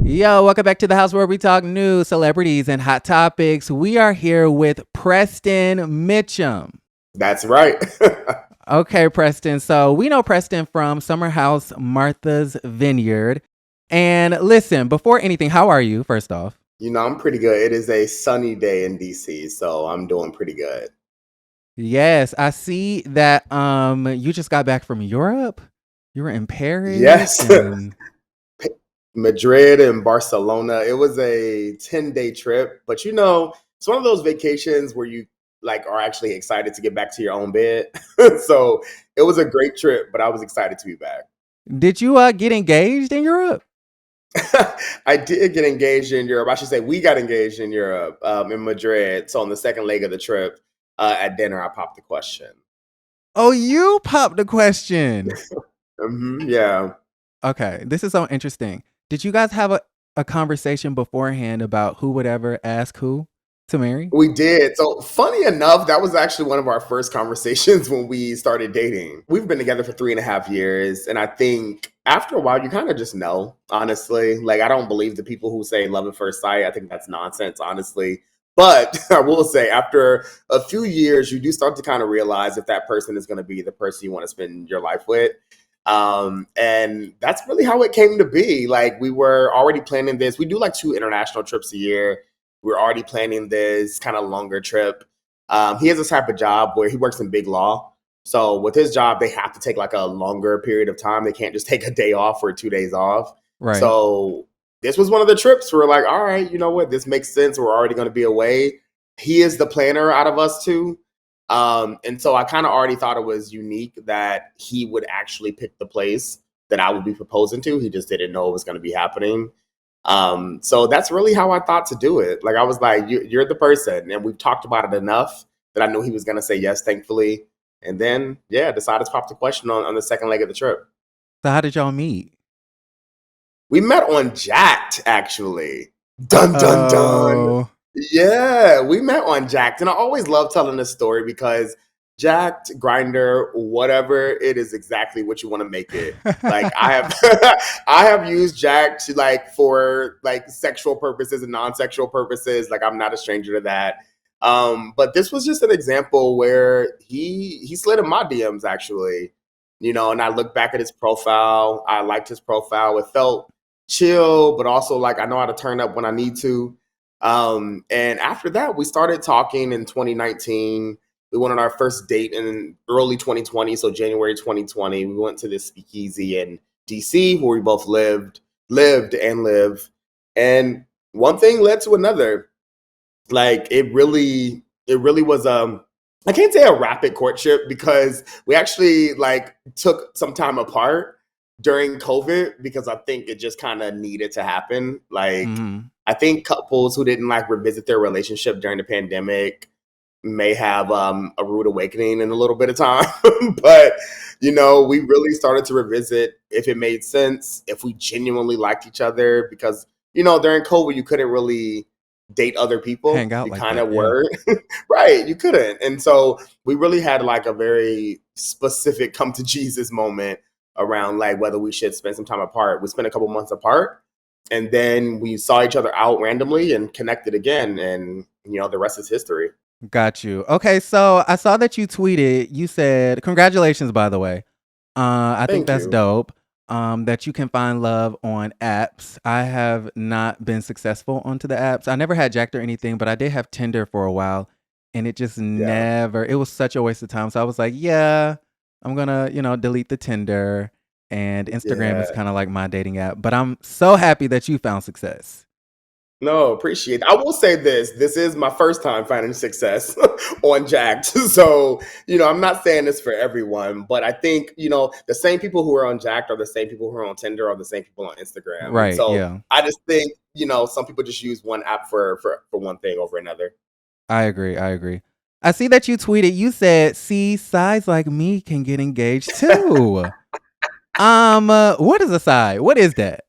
Yo, welcome back to the house where we talk news, celebrities, and hot topics. We are here with Preston Mitchum. That's right. Okay, Preston. So we know Preston from Summer House Martha's Vineyard. And listen, before anything, how are you, first off? I'm pretty good. It is a sunny day in DC, so I'm doing pretty good. Yes, I see that you just got back from Europe. You were in Paris Yes. and Madrid and Barcelona. It was a 10-day trip, but it's one of those vacations where you are actually excited to get back to your own bed. So it was a great trip, but I was excited to be back. did you get engaged in Europe? I did get engaged in Europe. I should say we got engaged in Europe, in Madrid. So on the second leg of the trip, at dinner, I popped the question. Oh, you popped the question. Yeah. Okay, this is so interesting. Did you guys have a conversation beforehand about who would ever ask who to marry? We did. So funny enough, that was actually one of our first conversations when we started dating. We've been together for 3.5 years. And I think after a while, you kind of just know, honestly. I don't believe the people who say love at first sight. I think that's nonsense, honestly. But I will say, after a few years, you do start to kind of realize if that person is going to be the person you want to spend your life with. And that's really how it came to be. We were already planning this. We do 2 international trips a year. We're already planning this kind of longer trip. He has this type of job where he works in big law. So with his job, they have to take a longer period of time. They can't just take a day off or 2 days off. Right. So this was one of the trips where we're like, all right, you know what? This makes sense. We're already going to be away. He is the planner out of us two. And so I kind of already thought it was unique that he would actually pick the place that I would be proposing to. He just didn't know it was going to be happening. So that's really how I thought to do it. I was like, you're the person. And we've talked about it enough that I knew he was going to say yes, thankfully. And then, decided to pop the question on the second leg of the trip. So how did y'all meet? We met on Jack'd, actually. Dun, dun, dun. Yeah, we met on Jack'd. And I always love telling this story because Jack'd, Grindr, whatever, it is exactly what you want to make it. I have I have used Jack'd for sexual purposes and non-sexual purposes. I'm not a stranger to that. But this was just an example where he slid in my DMs, actually. And I looked back at his profile. I liked his profile. It felt chill, but also I know how to turn up when I need to. And after that, we started talking in 2019. We went on our first date in early 2020, so January 2020. We went to this speakeasy in DC where we both lived and live. And one thing led to another. It really was I can't say a rapid courtship because we actually took some time apart during COVID because I think it just kind of needed to happen. I think couples who didn't revisit their relationship during the pandemic may have a rude awakening in a little bit of time. But, we really started to revisit if it made sense, if we genuinely liked each other, because, during COVID, you couldn't really date other people. Hang out you like kind that, of were. Right. You couldn't. And so we really had a very specific come to Jesus moment around whether we should spend some time apart. We spent a couple months apart. And then we saw each other out randomly and connected again. And, the rest is history. Got you. Okay, so I saw that you tweeted. You said, congratulations, by the way. I think that's dope. That you can find love on apps. I have not been successful onto the apps. I never had Jack'd or anything, but I did have Tinder for a while. And it just never, it was such a waste of time. So I was like, yeah, I'm going to, delete the Tinder. And Instagram is kind of like my dating app. But I'm so happy that you found success. No, appreciate it. I will say this. This is my first time finding success on Jack'd. So, I'm not saying this for everyone, but I think, the same people who are on Jack'd are the same people who are on Tinder are the same people on Instagram. Right. And so yeah. I just think, some people just use one app for one thing over another. I agree. I see that you tweeted. You said, see, sides like me can get engaged too. What is a side? What is that?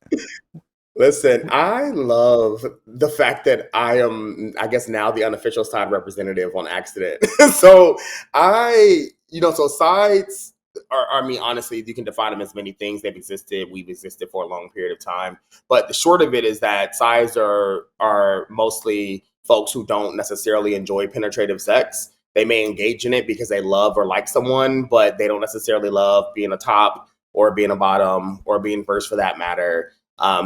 Listen, I love the fact that I am, I guess now the unofficial side representative on accident. So so sides I mean, honestly, you can define them as many things. They've existed. We've existed for a long period of time. But the short of it is that sides are mostly folks who don't necessarily enjoy penetrative sex. They may engage in it because they love or like someone, but they don't necessarily love being a top or being a bottom or being first for that matter.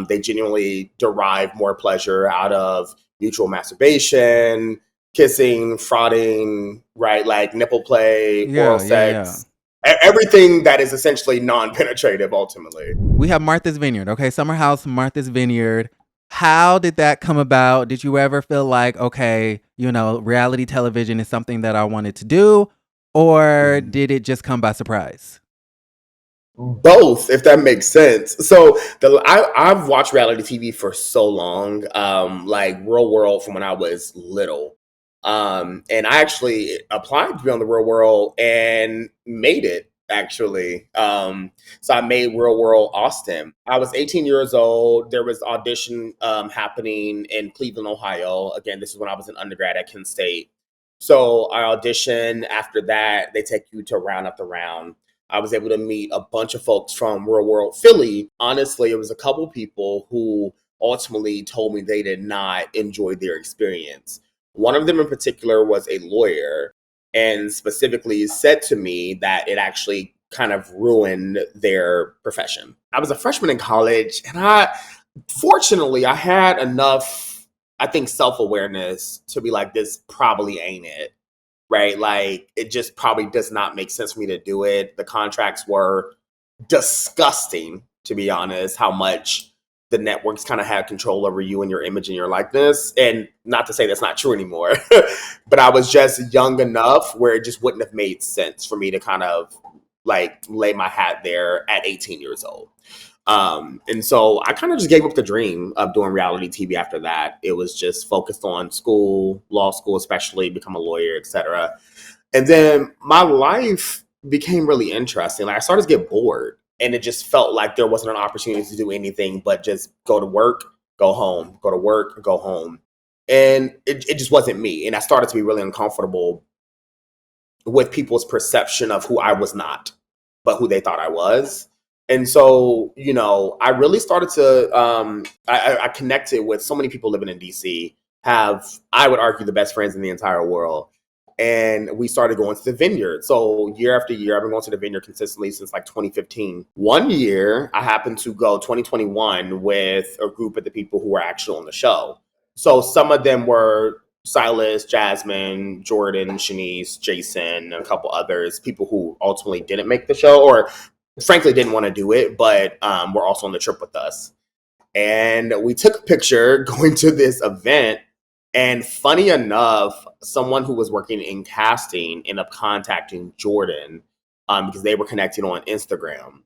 They genuinely derive more pleasure out of mutual masturbation, kissing, frauding, right? Like nipple play, oral sex, everything that is essentially non-penetrative ultimately. We have Martha's Vineyard. Okay, Summer House, Martha's Vineyard. How did that come about? Did you ever feel like, okay, reality television is something that I wanted to do, or did it just come by surprise? Both, if that makes sense. So I've watched reality TV for so long, like Real World from when I was little. And I actually applied to be on the Real World and made it actually. So I made Real World Austin. I was 18 years old. There was audition happening in Cleveland, Ohio. Again, this is when I was an undergrad at Kent State. So I auditioned. After that, they take you to round after round. I was able to meet a bunch of folks from Real World Philly. Honestly, it was a couple people who ultimately told me they did not enjoy their experience. One of them in particular was a lawyer and specifically said to me that it actually kind of ruined their profession. I was a freshman in college and fortunately, I had enough, I think, self-awareness to be like, this probably ain't it. Right? Like, it just probably does not make sense for me to do it. The contracts were disgusting, to be honest, how much the networks kind of had control over you and your image and your likeness. And not to say that's not true anymore, but I was just young enough where it just wouldn't have made sense for me to kind of like lay my hat there at 18 years old. And so I kind of just gave up the dream of doing reality TV after that. It was just focused on school, law school, especially become a lawyer, etc. And then my life became really interesting. Like I started to get bored and it just felt like there wasn't an opportunity to do anything but just go to work, go home, go to work, go home. And it just wasn't me. And I started to be really uncomfortable with people's perception of who I was not, but who they thought I was. And so, I really started to, I connected with so many people living in DC, have, I would argue, the best friends in the entire world. And we started going to the Vineyard. So year after year, I've been going to the Vineyard consistently since like 2015. One year, I happened to go 2021 with a group of the people who were actually on the show. So some of them were Silas, Jasmine, Jordan, Shanice, Jason, and a couple others, people who ultimately didn't make the show or frankly didn't want to do it, but were also on the trip with us. And we took a picture going to this event. And funny enough, someone who was working in casting ended up contacting Jordan because they were connected on Instagram.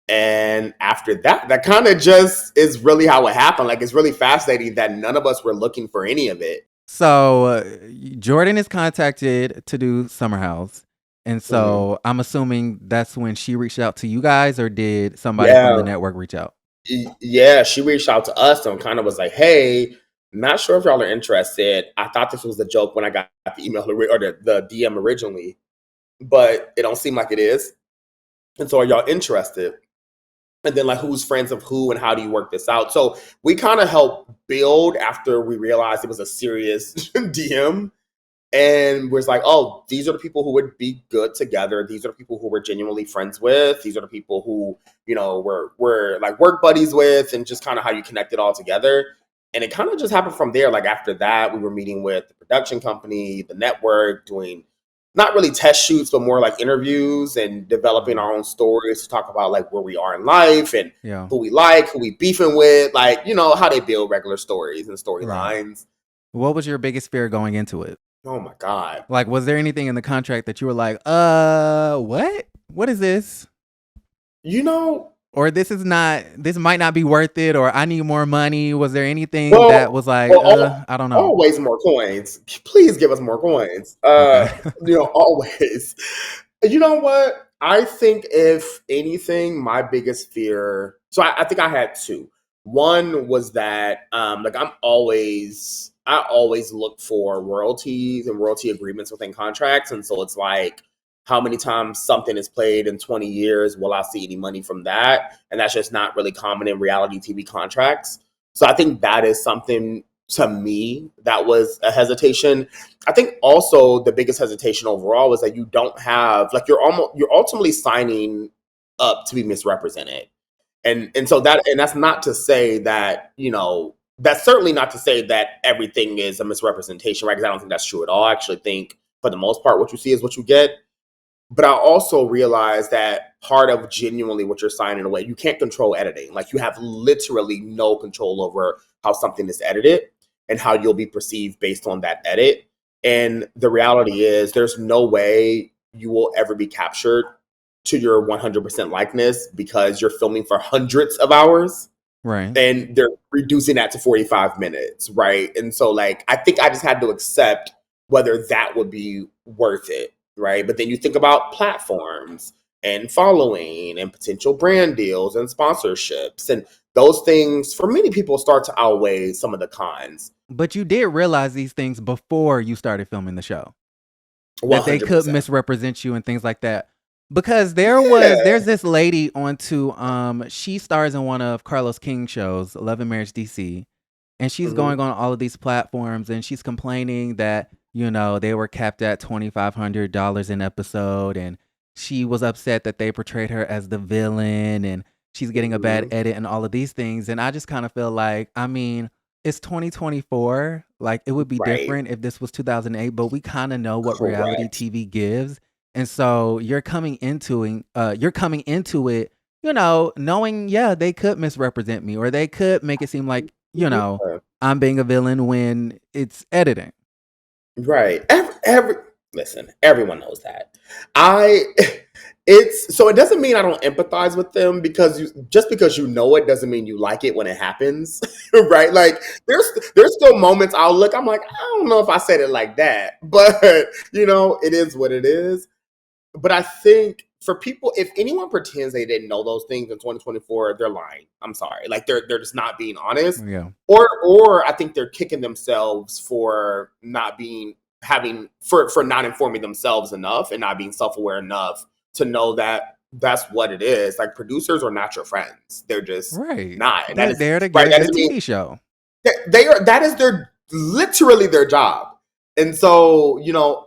And after that kind of just is really how it happened. Like, it's really fascinating that none of us were looking for any of it. So Jordan is contacted to do Summer House. And so I'm assuming that's when she reached out to you guys, or did somebody from the network reach out? Yeah, she reached out to us and kind of was like, hey, not sure if y'all are interested. I thought this was a joke when I got the email or the DM originally, but it don't seem like it is. And so are y'all interested? And then like, who's friends of who and how do you work this out? So we kind of helped build after we realized it was a serious DM. And we're like, oh, these are the people who would be good together. These are the people who we're genuinely friends with. These are the people who, we're like work buddies with, and just kind of how you connect it all together. And it kind of just happened from there. Like after that, we were meeting with the production company, the network, doing not really test shoots, but more like interviews and developing our own stories to talk about like where we are in life and who we like, who we beefing with, like, how they build regular stories and storylines. Right. What was your biggest fear going into it? Oh my God. Like, was there anything in the contract that you were like, what? What is this? Or this might not be worth it, or I need more money. Was there anything that was like, I don't know? Always more coins. Please give us more coins. Always. You know what? I think if anything, my biggest fear, so I think I had two. One was that, I always look for royalties and royalty agreements within contracts. And so it's like, how many times something is played in 20 years, will I see any money from that? And that's just not really common in reality TV contracts. So I think that is something, to me, that was a hesitation. I think also the biggest hesitation overall was that you don't have, like, you're ultimately signing up to be misrepresented. And so that's not to say that, that's certainly not to say that everything is a misrepresentation, right? Because I don't think that's true at all. I actually think for the most part, what you see is what you get. But I also realize that part of genuinely what you're signing away, you can't control editing. Like, you have literally no control over how something is edited and how you'll be perceived based on that edit. And the reality is there's no way you will ever be captured to your 100% likeness because you're filming for hundreds of hours. Right. And they're reducing that to 45 minutes, right? And so, like, I think I just had to accept whether that would be worth it, right? But then you think about platforms and following and potential brand deals and sponsorships, and those things for many people start to outweigh some of the cons. But you did realize these things before you started filming the show, 100%. that they could misrepresent you and things like that. Because there's this lady she stars in one of Carlos King's shows, Love and Marriage DC, and she's going on all of these platforms and she's complaining that, they were capped at $2,500 an episode, and she was upset that they portrayed her as the villain and she's getting a bad edit and all of these things. And I just kind of feel like, it's 2024. Like, it would be different if this was 2008, but we kind of know what reality TV gives. And so you're coming into it, knowing, they could misrepresent me, or they could make it seem like, I'm being a villain when it's editing. Right. Listen, everyone knows that. So it doesn't mean I don't empathize with them, because just because you know it doesn't mean you like it when it happens, right? Like, there's still moments I'm like, I don't know if I said it like that, but it is what it is. But I think for people, if anyone pretends they didn't know those things in 2024, they're lying. I'm sorry. Like, they're just not being honest. Yeah. Or I think they're kicking themselves for not informing themselves enough and not being self-aware enough to know that that's what it is. Like, producers are not your friends. They're just not. They're there to get a good TV show. That is literally their job. And so,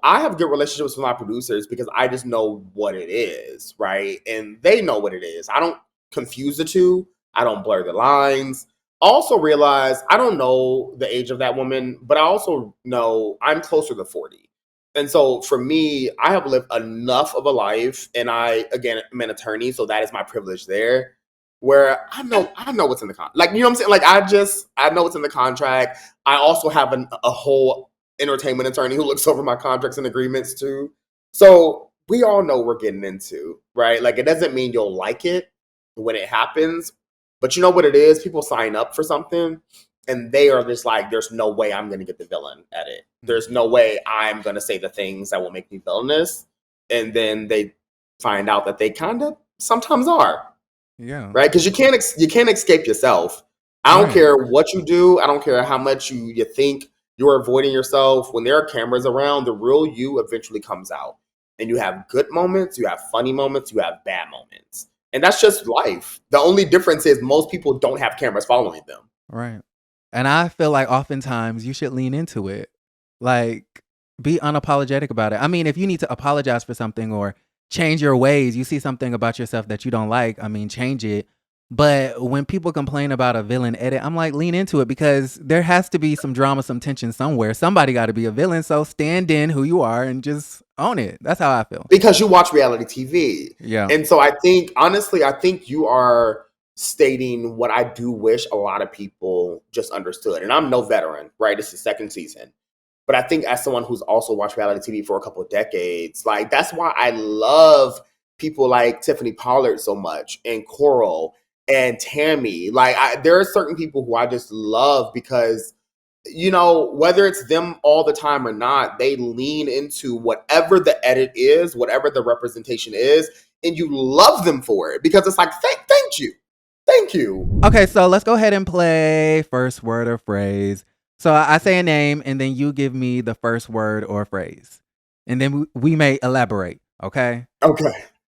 I have good relationships with my producers because I just know what it is, right? And they know what it is. I don't confuse the two. I don't blur the lines. Also realize I don't know the age of that woman, but I also know I'm closer to 40. And so for me, I have lived enough of a life, and I, again, am an attorney, so that is my privilege there, where I know what's in the contract. Like, you know what I'm saying? Like, I know what's in the contract. I also have a whole entertainment attorney who looks over my contracts and agreements too. So we all know what we're getting into, right? Like, it doesn't mean you'll like it when it happens, but you know what it is? People sign up for something and they are just like, there's no way I'm going to get the villain edit. There's no way I'm going to say the things that will make me villainous. And then they find out that they kind of sometimes are. Yeah. Right? Because you can't escape yourself. I don't care what you do. I don't care how much you think you're avoiding yourself. When there are cameras around, the real you eventually comes out. And you have good moments, you have funny moments, you have bad moments. And that's just life. The only difference is most people don't have cameras following them. Right. And I feel like oftentimes you should lean into it. Like, be unapologetic about it. If you need to apologize for something or change your ways, you see something about yourself that you don't like, change it. But when people complain about a villain edit, I'm like, lean into it, because there has to be some drama, some tension somewhere. Somebody got to be a villain. So stand in who you are and just own it. That's how I feel. Because you watch reality TV. Yeah. And so I think you are stating what I do wish a lot of people just understood. And I'm no veteran, right? This is second season. But I think as someone who's also watched reality TV for a couple of decades, like, that's why I love people like Tiffany Pollard so much, and Coral and Tammy. Like, there are certain people who I just love because, whether it's them all the time or not, they lean into whatever the edit is, whatever the representation is, and you love them for it because it's like, thank you. Thank you. Okay, so let's go ahead and play first word or phrase. So I say a name and then you give me the first word or phrase. And then we may elaborate. Okay. Okay.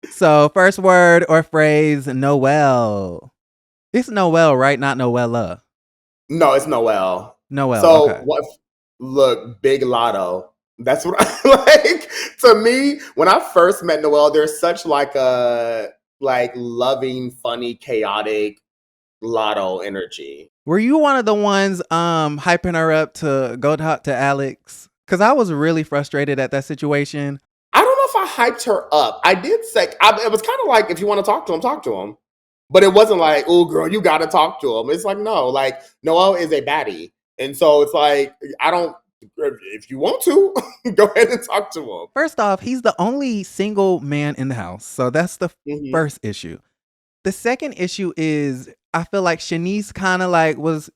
So first word or phrase, Noel. It's Noel, right? Not Noella. No, it's Noel. Noel. So Okay. what? Look, Big Lotto. That's what I like. To me, when I first met Noel, there's such like a like loving, funny, chaotic Lotto energy. Were you one of the ones hyping her up to go talk to Alex? Because I was really frustrated at that situation. I don't know if I hyped her up. I did say it was kind of like if you want to talk to him, talk to him. But it wasn't like, oh girl, you got to talk to him. It's like no, like Noel is a baddie, and so it's like I don't. If you want to, go ahead and talk to him. First off, he's the only single man in the house, so that's the first issue. The second issue is I feel like Shanice kind of like was,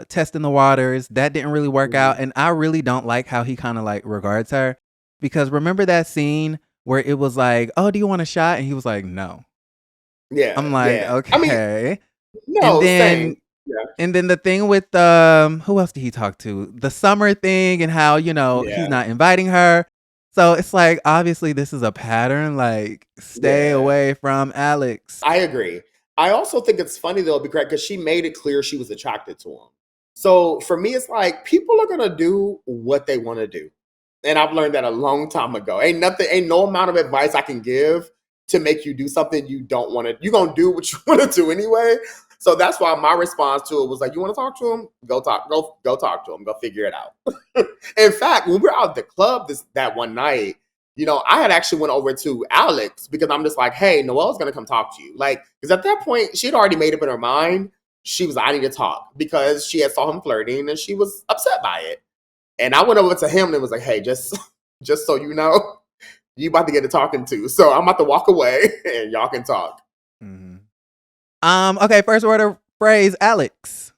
testing the waters. That didn't really work out. And I really don't like how he kind of like regards her. Because remember that scene where it was like, oh, do you want a shot? And he was like, no. Yeah. I'm like, yeah. okay. I mean, and no, then same. Yeah. and then the thing with who else did he talk to? The summer thing and how, he's not inviting her. So it's like obviously this is a pattern. Like stay away from Alex. I agree. I also think it's funny though, because she made it clear she was attracted to him. So for me, it's like people are gonna do what they want to do. And I've learned that a long time ago. Ain't no amount of advice I can give to make you do something you don't want to. You're gonna do what you want to do anyway. So that's why my response to it was like, you want to talk to him? Go talk to him. Go figure it out. In fact, when we were out at the club that one night, I had actually went over to Alex because I'm just like, hey, Noelle's gonna come talk to you. Like, because at that point, she had already made up in her mind. She was like, I need to talk because she had saw him flirting and she was upset by it. And I went over to him and was like, hey, just so you know, you about to get a talking to. So I'm about to walk away and y'all can talk. Mm-hmm. Okay, first word or phrase, Alex.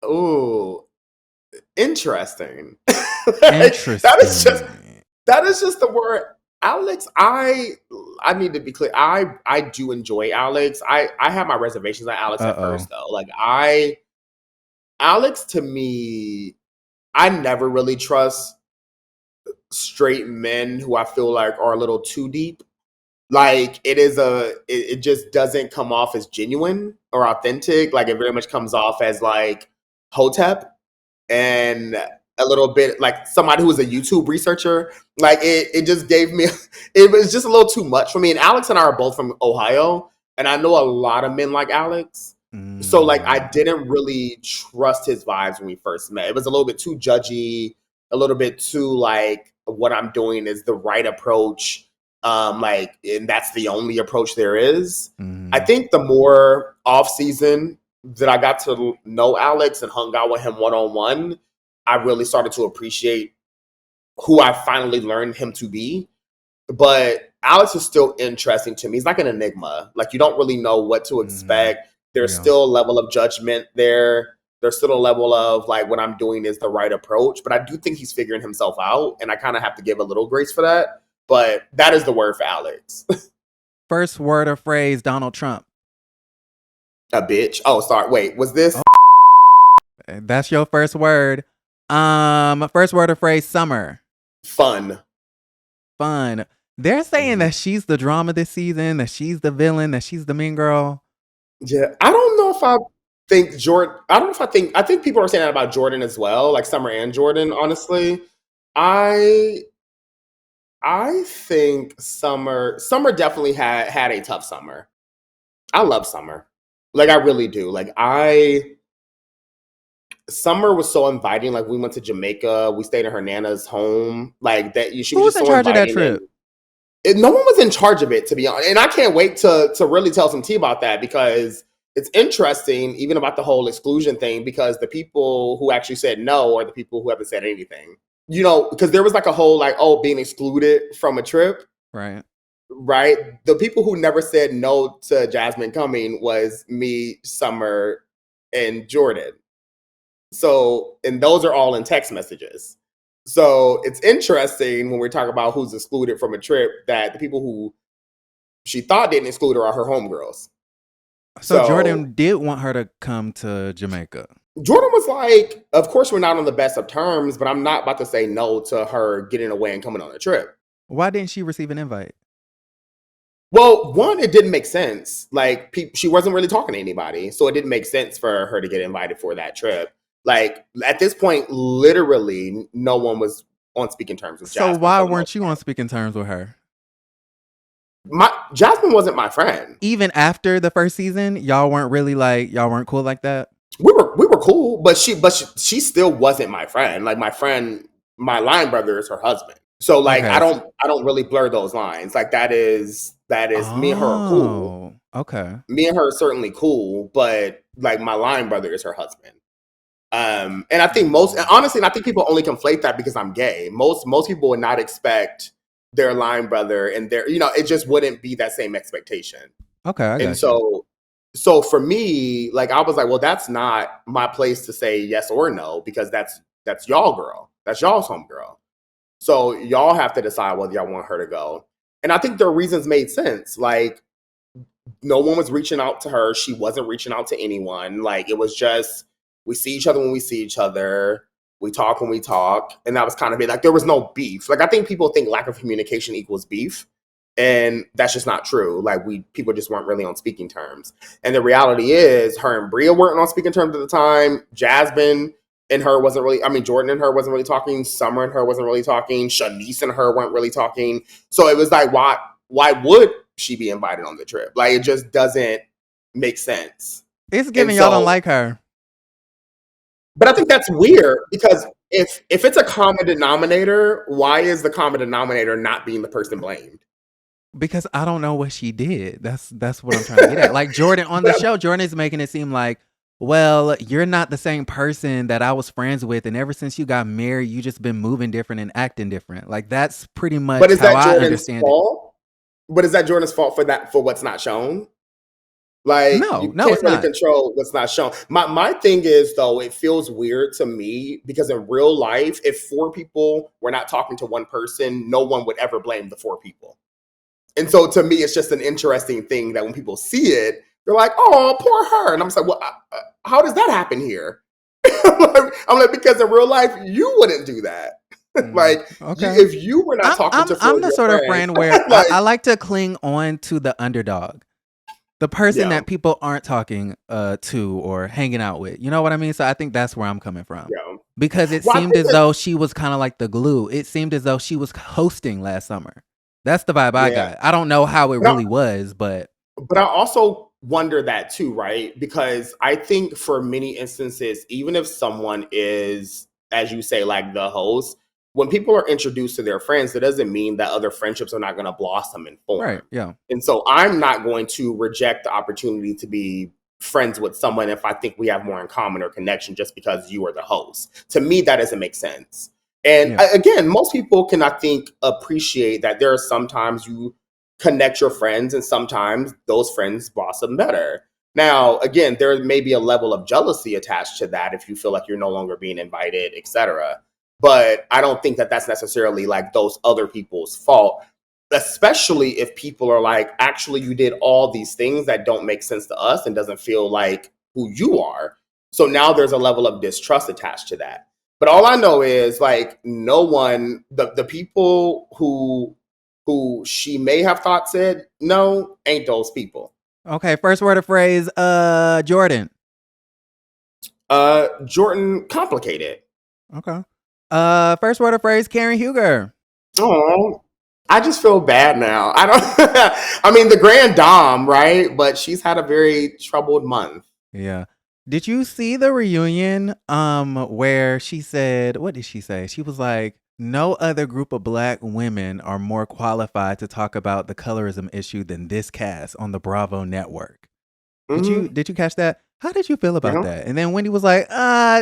Ooh, interesting. Interesting. That is just the word. Alex, I need to be clear. I do enjoy Alex. I have my reservations on Alex at first though. Like Alex to me, I never really trust straight men who I feel like are a little too deep. Like it just doesn't come off as genuine or authentic. Like it very much comes off as like Hotep and a little bit like somebody who was a YouTube researcher. Like it just gave me, it was just a little too much for me. And Alex and I are both from Ohio, and I know a lot of men like Alex. So like I didn't really trust his vibes when we first met. It was a little bit too judgy, a little bit too like what I'm doing is the right approach. And that's the only approach there is. I think the more off season that I got to know Alex and hung out with him one-on-one, I really started to appreciate who I finally learned him to be. But Alex is still interesting to me. He's like an enigma. Like you don't really know what to expect. There's still a level of judgment there. There's still a level of like what I'm doing is the right approach. But I do think he's figuring himself out. And I kind of have to give a little grace for that. But that is the word for Alex. First word or phrase, Donald Trump. A bitch. Oh, sorry. Wait, was this? That's your first word. First word or phrase, Summer. Fun. They're saying that she's the drama this season, that she's the villain, that she's the mean girl. Yeah, I don't know if I think Jordan. I think people are saying that about Jordan as well, like Summer and Jordan. Honestly, I think Summer definitely had a tough summer. I love Summer, like I really do. Like Summer was so inviting. Like we went to Jamaica, we stayed in her nana's home. Like that, she was just so inviting. Who was in charge of that trip? No one was in charge of it, to be honest. And I can't wait to really tell some tea about that because it's interesting, even about the whole exclusion thing, because the people who actually said no are the people who haven't said anything. Because there was like a whole like, oh, being excluded from a trip. Right. The people who never said no to Jasmine coming was me, Summer, and Jordan. So, and those are all in text messages. So it's interesting when we're talking about who's excluded from a trip that the people who she thought didn't exclude her are her homegirls. So Jordan did want her to come to Jamaica. Jordan was like, of course we're not on the best of terms, but I'm not about to say no to her getting away and coming on a trip. Why didn't she receive an invite? Well, one, it didn't make sense. Like, she wasn't really talking to anybody, so it didn't make sense for her to get invited for that trip. Like, at this point, literally, no one was on speaking terms with So Jasmine why for the most weren't you on part. speaking terms with her? Jasmine wasn't my friend. Even after the first season, y'all weren't cool like that? We were cool, but she still wasn't my friend. Like, my friend, my line brother is her husband. So, like, Okay. I don't really blur those lines. Like, that is me and her are cool. Oh, okay. Me and her are certainly cool, but like, my line brother is her husband. And I think honestly, and I think people only conflate that because I'm gay. Most people would not expect their line brother and it just wouldn't be that same expectation. Okay, I And got you. so for me, like, I was like, well, that's not my place to say yes or no, because that's y'all girl. That's y'all's homegirl. So y'all have to decide whether y'all want her to go. And I think their reasons made sense. Like, no one was reaching out to her. She wasn't reaching out to anyone. Like, it was just, we see each other when we see each other. We talk when we talk. And that was kind of it. Like, there was no beef. Like, I think people think lack of communication equals beef. And that's just not true. Like, people just weren't really on speaking terms. And the reality is, her and Bria weren't on speaking terms at the time. Jasmine and her wasn't really, Jordan and her wasn't really talking. Summer and her wasn't really talking. Shanice and her weren't really talking. So it was like, why would she be invited on the trip? Like, it just doesn't make sense. It's giving y'all don't like her. But I think that's weird, because if it's a common denominator, why is the common denominator not being the person blamed? Because I don't know what she did. That's what I'm trying to get at. Like, Jordan on the show, Jordan is making it seem like, well, you're not the same person that I was friends with, and ever since you got married, you just been moving different and acting different. Like, that's pretty much But is how that I Jordan's understand it. fault? But is that Jordan's fault for what's not shown? Like, No, you no, can't it's really not. control what's not shown. My thing is, though, it feels weird to me, because in real life, if four people were not talking to one person, no one would ever blame the four people. And so, to me, it's just an interesting thing that when people see it, they're like, "Oh, poor her," and I'm just like, "Well, how does that happen here?" I'm like, because in real life, you wouldn't do that. Like, Okay. if you were not talking to four I'm of the your sort of friends, friend where like, I like to cling on to the underdog. The person yeah, that people aren't talking to or hanging out with. You know what I mean? So I think that's where I'm coming from. yeah. Because it Well, I seemed think as that, though she was kind of like the glue. It seemed as though she was hosting last summer. That's the vibe I yeah. got. I don't know how it But really was, but But I also wonder that too, right? Because I think for many instances, even if someone is, as you say, like the host, when people are introduced to their friends, that doesn't mean that other friendships are not going to blossom and right, form. yeah. And so I'm not going to reject the opportunity to be friends with someone if I think we have more in common or connection just because you are the host. To me, that doesn't make sense. And Yeah. again, most people can, I think, appreciate that there are sometimes you connect your friends, and sometimes those friends blossom better. Now, again, there may be a level of jealousy attached to that if you feel like you're no longer being invited, etc. But I don't think that that's necessarily like those other people's fault, especially if people are like, actually, you did all these things that don't make sense to us and doesn't feel like who you are. So now there's a level of distrust attached to that. But all I know is, like, no one, the people who she may have thought said no, ain't those people. Okay, first word of phrase, Jordan. Jordan, complicated. Okay. First word of phrase, Karen Huger. Oh, I just feel bad now. I don't. I mean, the grand dame, right? But she's had a very troubled month. Yeah. Did you see the reunion where she said, what did she say? She was like, no other group of black women are more qualified to talk about the colorism issue than this cast on the Bravo network. Mm-hmm. Did you catch that? How did you feel about Yeah. that? And then Wendy was like,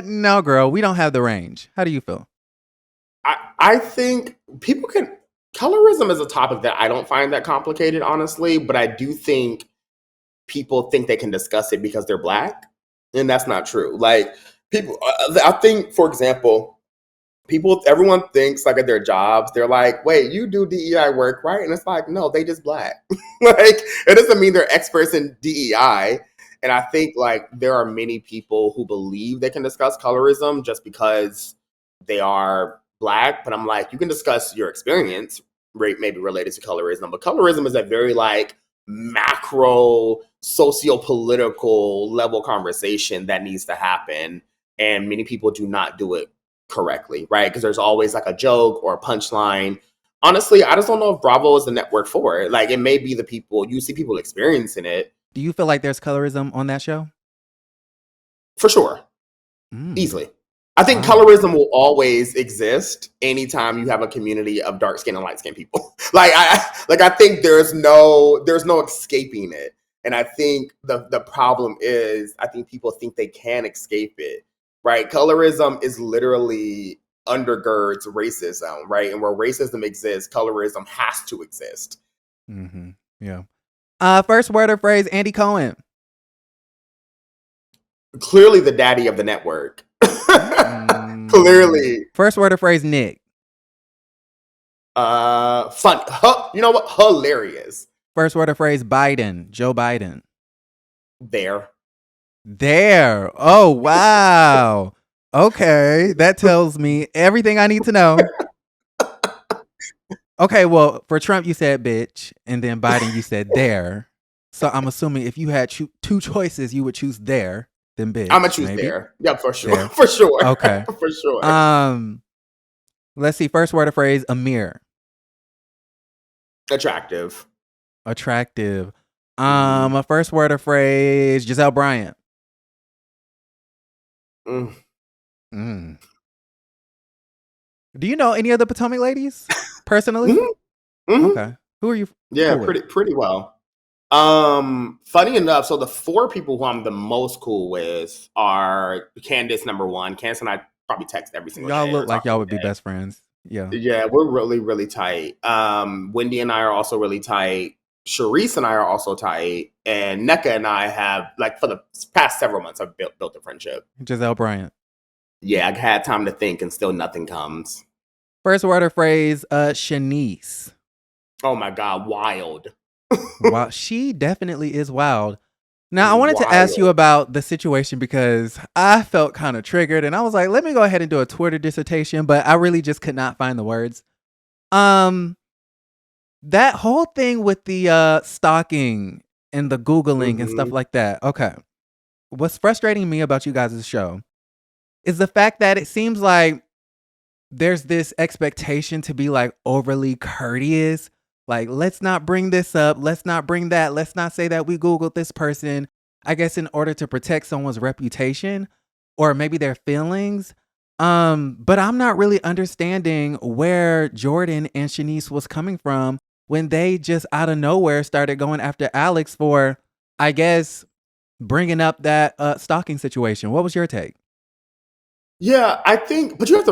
no, girl, we don't have the range. How do you feel? I think people can. Colorism is a topic that I don't find that complicated, honestly, but I do think people think they can discuss it because they're black, and that's not true. Like, people, I think, for example, everyone thinks, like, at their jobs, they're like, wait, you do DEI work, right? And it's like, no, they just black. Like, it doesn't mean they're experts in DEI. And I think, like, there are many people who believe they can discuss colorism just because they are black. But I'm like, you can discuss your experience. maybe related to colorism, but colorism is a very like macro socio-political level conversation that needs to happen, and many people do not do it correctly, right? Because there's always like a joke or a punchline. Honestly, I just don't know if Bravo is the network for it. Like, it may be the people, you see people experiencing it. Do you feel like there's colorism on that show? For sure. Easily. I think colorism will always exist anytime you have a community of dark skin and light skinned people. I think there's no escaping it. And I think the problem is, I think people think they can escape it, right? Colorism is literally undergirds racism, right? And where racism exists, colorism has to exist. Mm-hmm. Yeah. First word or phrase, Andy Cohen. Clearly the daddy of the network. Clearly. First word or phrase, Nick. Fun. You know what? Hilarious. First word or phrase, Biden. Joe Biden. There. Oh, wow. Okay. That tells me everything I need to know. Okay, well, for Trump, you said bitch. And then Biden, you said there. So I'm assuming if you had two choices, you would choose there. Then bitch. I'm gonna choose maybe. There. Yeah, for sure. There. For sure. Okay. For sure. Let's see. First word or phrase, Amir. Attractive. A first word or phrase, Giselle Bryant. Do you know any of the Potomac ladies personally? Mm-hmm. Okay. Who are you? Yeah, pretty well. Funny enough, so the 4 people who I'm the most cool with are Candace, number 1. Candace and I probably text every single day. Y'all look like y'all would be best friends. Yeah. Yeah, we're really, really tight. Wendy and I are also really tight. Sharice and I are also tight. And NECA and I have, like, for the past several months, I've built a friendship. Giselle Bryant. Yeah, I had time to think and still nothing comes. First word or phrase, Shanice. Oh my God, wild. Wow, she definitely is wild. Now, I wanted to ask you about the situation because I felt kind of triggered and I was like, let me go ahead and do a Twitter dissertation, but I really just could not find the words. That whole thing with the stalking and the Googling and stuff like that. Okay. What's frustrating me about you guys' show is the fact that it seems like there's this expectation to be like overly courteous. Like, let's not bring this up. Let's not bring that. Let's not say that we Googled this person, I guess, in order to protect someone's reputation or maybe their feelings. But I'm not really understanding where Jordan and Shanice was coming from when they just out of nowhere started going after Alex for, I guess, bringing up that stalking situation. What was your take? Yeah, I think this is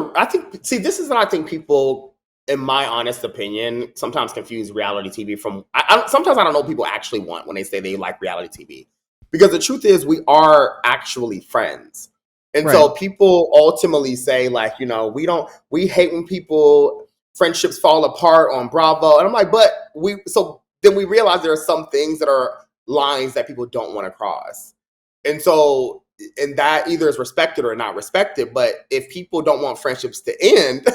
what I think people, in my honest opinion, sometimes confuse reality TV from, sometimes I don't know what people actually want when they say they like reality TV. Because the truth is, we are actually friends. And so people ultimately say, like, you know, we hate when friendships fall apart on Bravo. And I'm like, then we realize there are some things that are lines that people don't want to cross. And so, and that either is respected or not respected. But if people don't want friendships to end,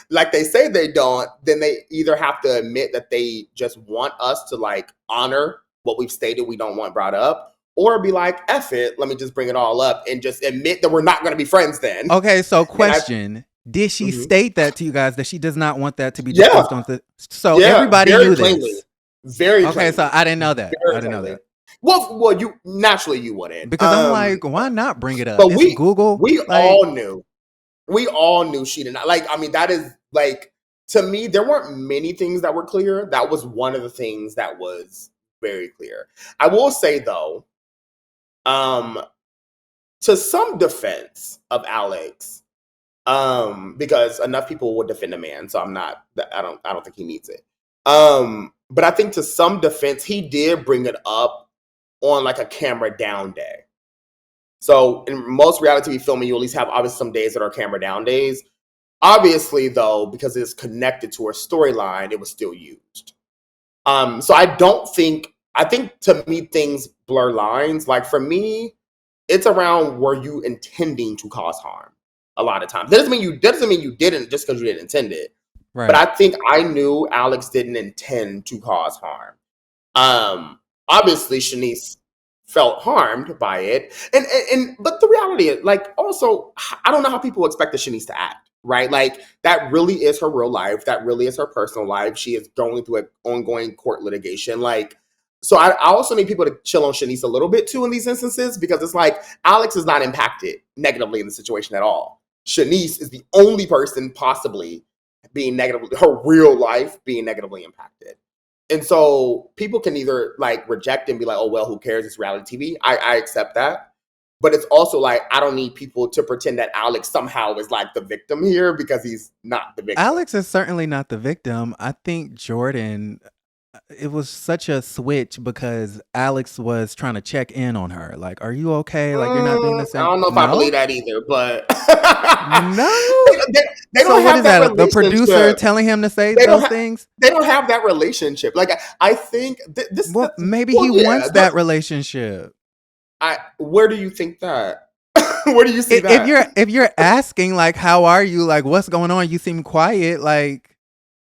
like they say they don't, then they either have to admit that they just want us to like honor what we've stated we don't want brought up, or be like, F it, let me just bring it all up and just admit that we're not going to be friends then. Okay, so question. Did she state that to you guys, that she does not want that to be discussed on the... So everybody knew this. Very okay, so I didn't know that. I didn't know that. Well, you wouldn't. Because I'm like, why not bring it up? But we all knew. We all knew she did not. Like, I mean, that is like, to me, there weren't many things that were clear. That was one of the things that was very clear. I will say though, to some defense of Alex, because enough people would defend a man, so I don't think he needs it. But I think to some defense, he did bring it up on like a camera down day. So in most reality TV filming, you at least have obviously some days that are camera down days. Obviously, though, because it's connected to a storyline, it was still used. So I think to me, things blur lines. Like for me, it's around, were you intending to cause harm? A lot of times. That doesn't mean you didn't just because you didn't intend it. But Right. I think I knew Alex didn't intend to cause harm. Obviously Shanice felt harmed by it. And but the reality is, like, also, I don't know how people expect Shanice to act, right? Like, that really is her real life. That really is her personal life. She is going through an ongoing court litigation. Like, so I also need people to chill on Shanice a little bit too in these instances, because it's like Alex is not impacted negatively in the situation at all. Shanice is the only person possibly being negatively, her real life being negatively impacted. And so people can either like reject and be like, oh, well, who cares? It's reality TV. I accept that. But it's also like, I don't need people to pretend that Alex somehow is like the victim here, because he's not the victim. Alex is certainly not the victim. I think Jordan, it was such a switch because Alex was trying to check in on her. Like, are you okay? Like, you're not being the I same. don't know if I believe that either, but No. they So don't what have is that that? The producer relationship. telling him to say They don't those have. things? They don't have that relationship. Like, I think Well, maybe well, he yeah. wants that relationship. Where do you think that? Where do you see that? If you're asking like, how are you? Like, what's going on? You seem quiet. Like,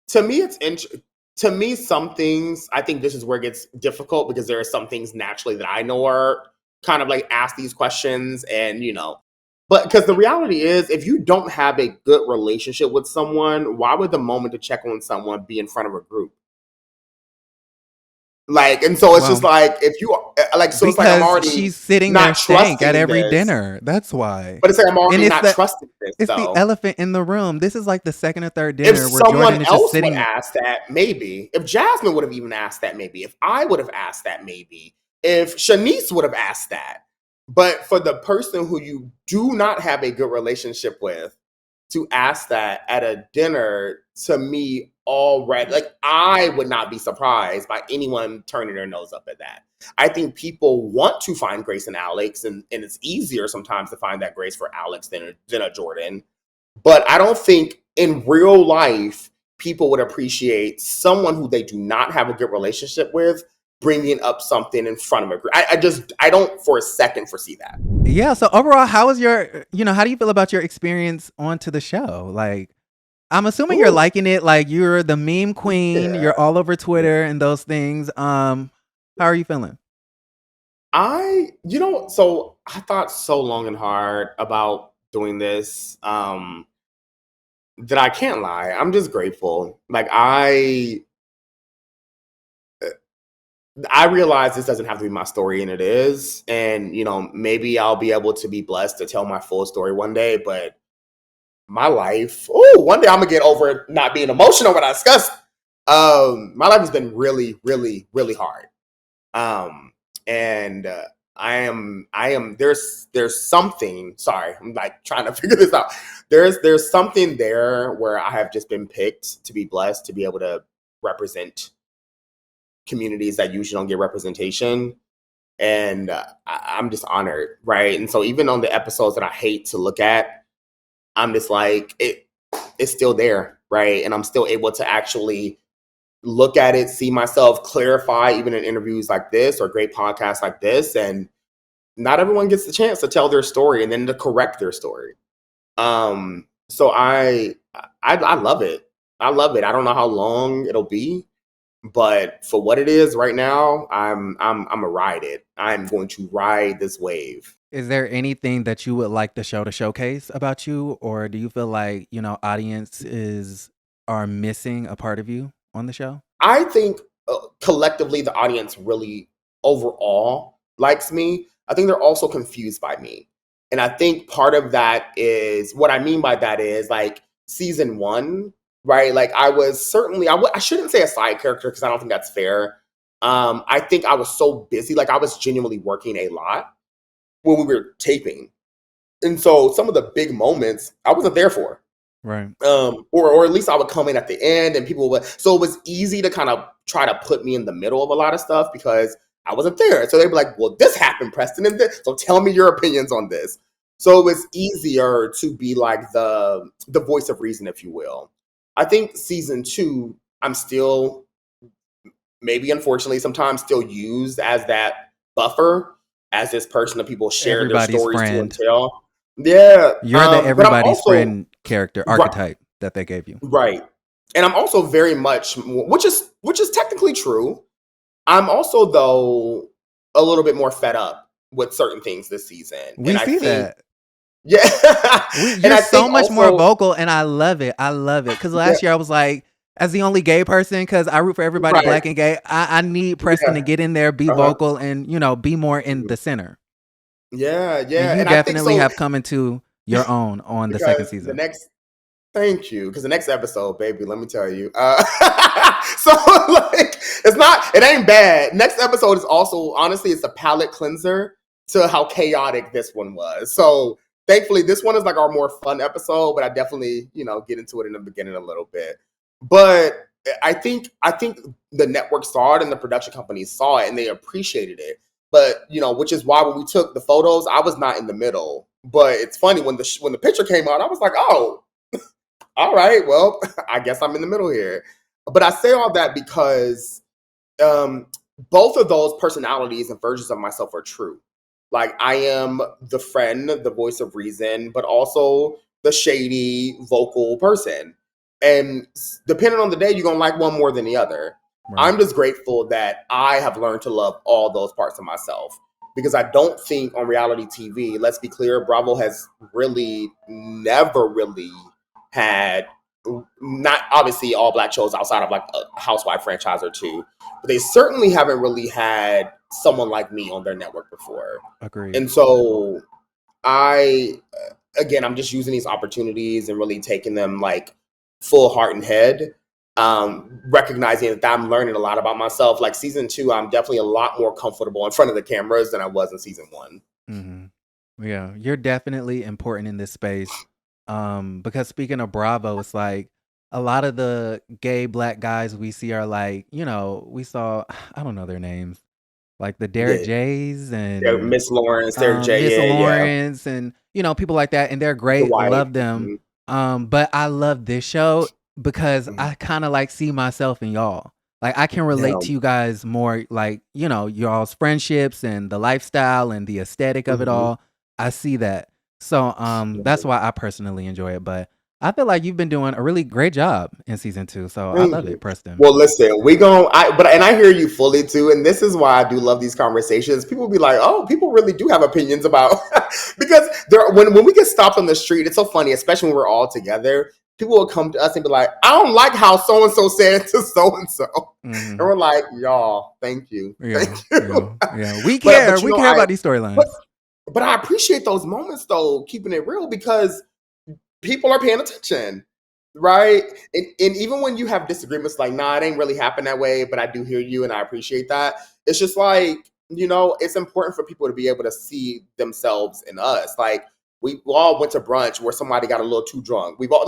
To me, to me, some things, I think this is where it gets difficult, because there are some things naturally that I know are kind of like ask these questions, and but because the reality is, if you don't have a good relationship with someone, why would the moment to check on someone be in front of a group? Like, and so it's just well, like, if you like, so it's like I'm because already she's sitting there not stank at trusting every this, dinner. That's why. but it's like I'm And already not trusting this it's the though. elephant in the room. This is like the second or third If dinner where someone Jordan is just else would sitting. ask that, maybe. If Jasmine would have even asked that, maybe. If I would have asked that, maybe. If Shanice would have asked that. But for the person who you do not have a good relationship with to ask that at a dinner, to me, already, like, I would not be surprised by anyone turning their nose up at that. I think people want to find grace in Alex, and it's easier sometimes to find that grace for Alex than a Jordan. But I don't think in real life people would appreciate someone who they do not have a good relationship with bringing up something in front of a group. I don't for a second foresee that. Yeah. So overall, how was how do you feel about your experience onto the show? Like, I'm assuming you're Ooh, liking it. Like, you're the meme queen. yeah. You're all over Twitter and those things. How are you feeling? So I thought so long and hard about doing this. That I can't lie. I'm just grateful. Like, I realize this doesn't have to be my story, and it is. And, maybe I'll be able to be blessed to tell my full story one day, but my life, one day I'm going to get over not being emotional when I discuss. My life has been really, really, really hard. And there's something, sorry, I'm like trying to figure this out. There's something there where I have just been picked to be blessed to be able to represent communities that usually don't get representation, and I'm just honored, right? And so even on the episodes that I hate to look at, I'm just like, it's still there, right? And I'm still able to actually look at it, see myself, clarify, even in interviews like this or great podcasts like this. And not everyone gets the chance to tell their story and then to correct their story. So I love it. I love it. I don't know how long it'll be, but for what it is right now, I'm a ride it. I'm going to ride this wave. Is there anything that you would like the show to showcase about you, or do you feel like audiences are missing a part of you on the show? I think collectively the audience really overall likes me. I think they're also confused by me. And I think part of that is, what I mean by that is, like, season one, right? Like, I was certainly, I shouldn't say a side character, because I don't think that's fair. I think I was so busy. Like, I was genuinely working a lot when we were taping. And so some of the big moments I wasn't there for. Right. Or at least I would come in at the end, and people would. So it was easy to kind of try to put me in the middle of a lot of stuff because I wasn't there. So they'd be like, "Well, this happened, Preston, and this. So tell me your opinions on this." So it was easier to be like the voice of reason, if you will. I think season two, I'm still, maybe unfortunately, sometimes still used as that buffer, as this person that people share their Everybody's stories to and friend. tell. Yeah, You're the but I'm everybody's also friend character right. archetype that they gave you. Right. And I'm also very much, which is technically true. I'm also, though, a little bit more fed up with certain things this season. We see that. Yeah. You're so much more vocal, and I love it. I love it. Because last year I was like, as the only gay person, because I root for everybody black and gay, I need Preston to get in there, be vocal, and, you know, be more in the center. Yeah. And you definitely have come into your own on the second season. Thank you. Because the next episode, baby, let me tell you. So, like, it ain't bad. Next episode is also, honestly, it's a palate cleanser to how chaotic this one was. So, thankfully, this one is like our more fun episode, but I definitely, you know, get into it in the beginning a little bit. But I think the network saw it and the production companies saw it and they appreciated it. But, you know, which is why when we took the photos, I was not in the middle. But it's funny, when the picture came out, I was like, oh, all right, well, I guess I'm in the middle here. But I say all that because both of those personalities and versions of myself are true. Like, I am the friend, the voice of reason, but also the shady, vocal person. And depending on the day, you're going to like one more than the other. Right. I'm just grateful that I have learned to love all those parts of myself. Because I don't think on reality TV, let's be clear, Bravo has really never really had, not obviously all black shows outside of like a Housewife franchise or two, but they certainly haven't really had someone like me on their network before. Agreed. And so I'm just using these opportunities and really taking them like full heart and head, recognizing that I'm learning a lot about myself. Like season 2, I'm definitely a lot more comfortable in front of the cameras than I was in season 1. Mm-hmm. Yeah, you're definitely important in this space. Because speaking of Bravo, it's like a lot of the gay black guys we see are like, you know, we saw, I don't know their names, like the Derek Jays and Miss Lawrence, Derek J, Miss Lawrence, and, you know, people like that, and they're great. I love them. But I love this show because I kind of like see myself in y'all. Like, I can relate to you guys more, like, you know, y'all's friendships and the lifestyle and the aesthetic of it all. I see that. So that's why I personally enjoy it. But I feel like you've been doing a really great job in season 2. So I love it, Preston. Well, listen, I hear you fully too. And this is why I do love these conversations. People be like, oh, people really do have opinions about, because when we get stopped on the street, it's so funny, especially when we're all together. People will come to us and be like, I don't like how so-and-so said to so-and-so. And we're like, y'all, thank you. Thank you. Yeah. We care. We care about these storylines. But I appreciate those moments, though, keeping it real, because people are paying attention, right? And even when you have disagreements, like, nah, it ain't really happened that way, but I do hear you and I appreciate that. It's just like, you know, it's important for people to be able to see themselves in us. Like, we all went to brunch where somebody got a little too drunk. We've all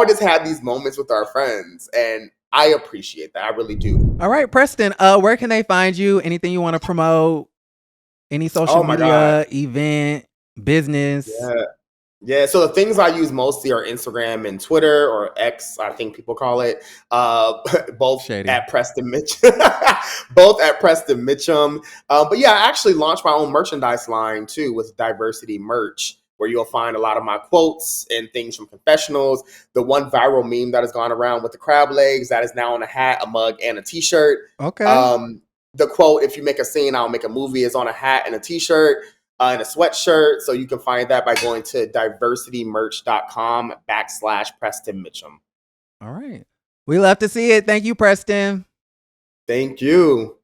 just had these moments with our friends, and I appreciate that. I really do. All right, Preston, where can they find you? Anything you want to promote? Any social media, event, business? Yeah, so the things I use mostly are Instagram and Twitter, or X, I think people call it. Both Shady. At Preston Mitchum. Both at Preston Mitchum. But yeah, I actually launched my own merchandise line too with Diversity Merch, where you'll find a lot of my quotes and things from confessionals. The one viral meme that has gone around with the crab legs, that is now on a hat, a mug, and a t-shirt. Okay. The quote, if you make a scene, I'll make a movie, is on a hat and a t-shirt. And a sweatshirt. So you can find that by going to diversitymerch.com/Preston Mitchum. All right. We love to see it. Thank you, Preston. Thank you.